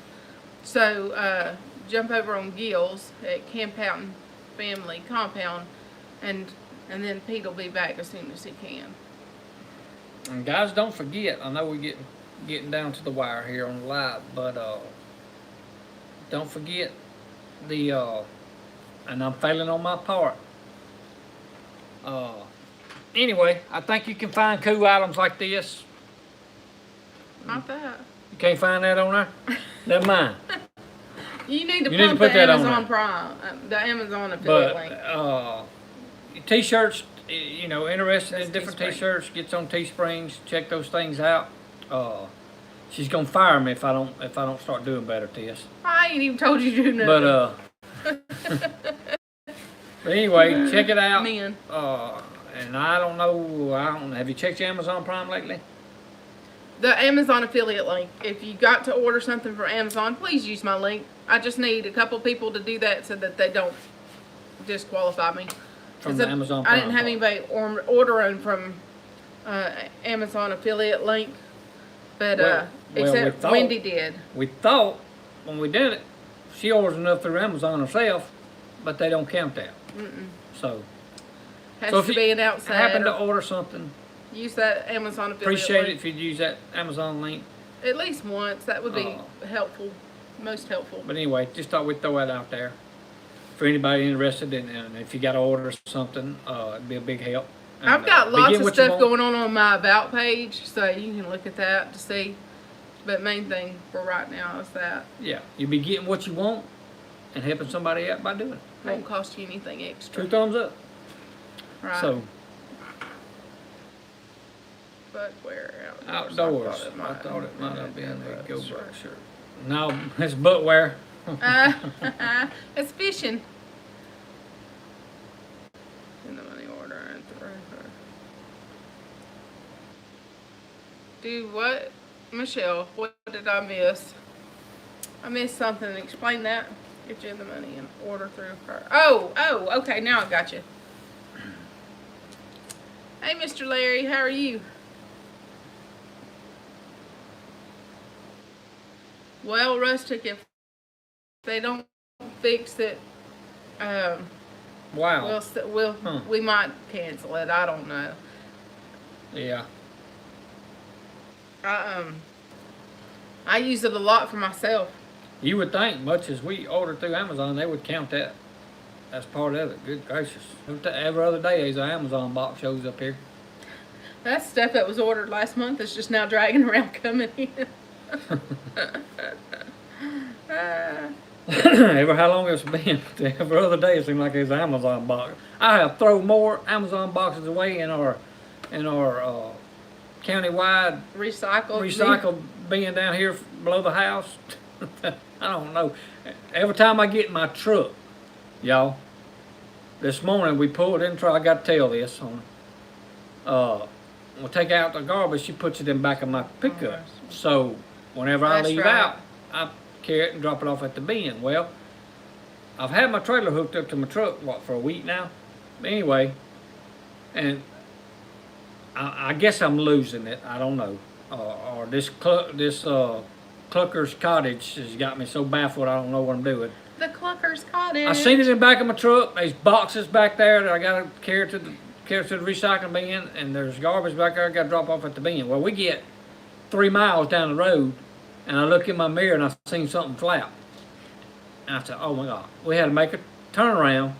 So jump over on Gil's at Camp Houghton Family Compound, and then Pete will be back as soon as he can.
And guys, don't forget. I know we're getting down to the wire here on the live, but don't forget and I'm failing on my part. Anyway, I think you can find cool items like this.
Not that.
You can't find that on there? Never mind.
You need to
You need to
pump
put
the
that on
Amazon
there.
Prime, the Amazon affiliate
But
link.
T-shirts, interested
That's
in different
Teespring.
T-shirts, gets on Teesprings. Check those things out. She's gonna fire me if I don't start doing better, Tess.
I ain't even told you to do nothing.
But anyway, check it out.
Men.
And I don't know. Have you checked your Amazon Prime lately?
The Amazon affiliate link. If you got to order something from Amazon, please use my link. I just need a couple people to do that so that they don't disqualify me.
From the Amazon Prime.
I didn't have anybody ordering from Amazon affiliate link, but
Well,
except
we thought-
Wendy did.
We thought when we did it, she orders enough through Amazon herself, but they don't count that. So
Has
if
to
you
be an outside.
happen to order something,
Use that Amazon affiliate
appreciate it
link.
if you'd use that Amazon link.
At least once. That would be helpful. Most helpful.
But anyway, just thought we'd throw that out there for anybody interested in, and if you got to order something, it'd be a big help. And,
I've got
be
lots
getting
of
what you
stuff
want.
going on my About page, so you can look at that to see. But main thing for right now is that.
Yeah, you'll be getting what you want and helping somebody out by doing it.
Won't cost you anything extra.
2 thumbs up.
Right.
So
Buttwear
outdoors,
I
I thought it might have been a go
Sure.
back shirt. No, it's buttwear.
It's fishing. In the money order and do what? Michelle, what did I miss? I missed something. Explain that. Get you the money and order through her. Oh, okay, now I got you. Hey, Mr. Larry, how are you? Well, Rustic, if they don't fix it,
Wow.
we might cancel it. I don't know.
Yeah.
I use it a lot for myself.
You would think, much as we order through Amazon, they would count that. That's part of it. Good gracious. Every other day, there's an Amazon box shows up here.
That stuff that was ordered last month is just now dragging around coming in.
Ever how long it's been? Every other day, it seems like there's an Amazon box. I have thrown more Amazon boxes away in our countywide recycled bin down here below the house. I don't know. Every time I get in my truck, y'all. This morning we pulled in the truck. I got to tell this on. We'll take out the garbage. She puts it in the back of my pickup. So whenever I leave out, I carry it and drop it off at the bin. Well, I've had my trailer hooked up to my truck for a week now. Anyway, and I guess I'm losing it. I don't know. Or this Clucker's Cottage has got me so baffled. I don't know what I'm doing.
The Clucker's Cottage.
I seen it in the back of my truck. There's boxes back there that I got to carry to the recycling bin, and there's garbage back there I got to drop off at the bin. Well, we get 3 miles down the road, and I look in my mirror and I seen something flap. And I said, "Oh my God!" We had to make a turnaround,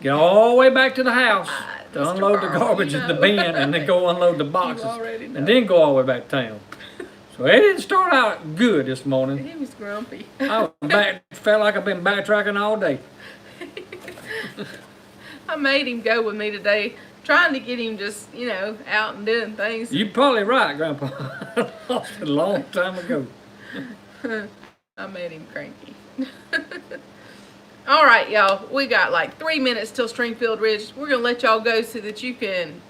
get all the way back to the house to unload the garbage in the bin, and then go unload the boxes, and then go all the way back to town. So it didn't start out good this morning.
He was grumpy.
I felt like I've been backtracking all day.
I made him go with me today, trying to get him just, out and doing things.
You're probably right, Grandpa. I lost it a long time ago.
I made him cranky. All right, y'all. We got like 3 minutes till Stringfield Ridge. We're going to let y'all go so that you can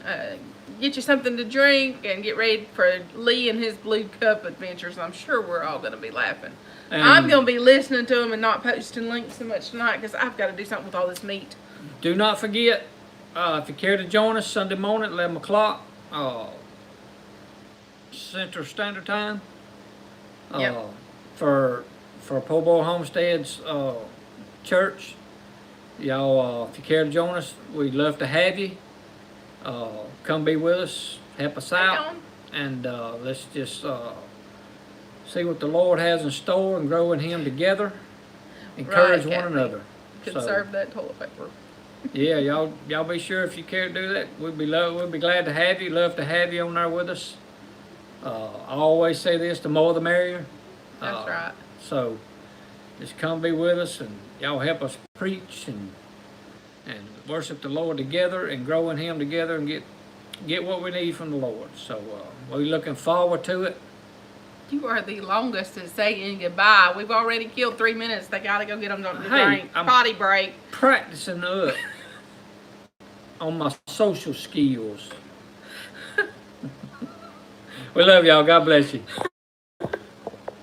get you something to drink and get ready for Lee and his Blue Cup adventures. I'm sure we're all going to be laughing. I'm going to be listening to them and not posting links so much tonight because I've got to do something with all this meat.
Do not forget, if you care to join us Sunday morning at 11 o'clock, Central Standard Time, for PoorBoy Homestead's church. Y'all, if you care to join us, we'd love to have you. Come be with us, help us out, and let's just see what the Lord has in store and grow in Him together. Encourage one another.
Conserve that toilet paper.
Yeah, y'all be sure if you care to do that. We'd be glad to have you. Love to have you on there with us. I always say this: the more the merrier.
That's right.
So just come be with us, and y'all help us preach and worship the Lord together and grow in Him together and get what we need from the Lord. So we're looking forward to it.
You are the longest at saying goodbye. We've already killed 3 minutes. They got to go get them something to drink. Potty break.
Practicing up on my social skills. We love y'all. God bless you.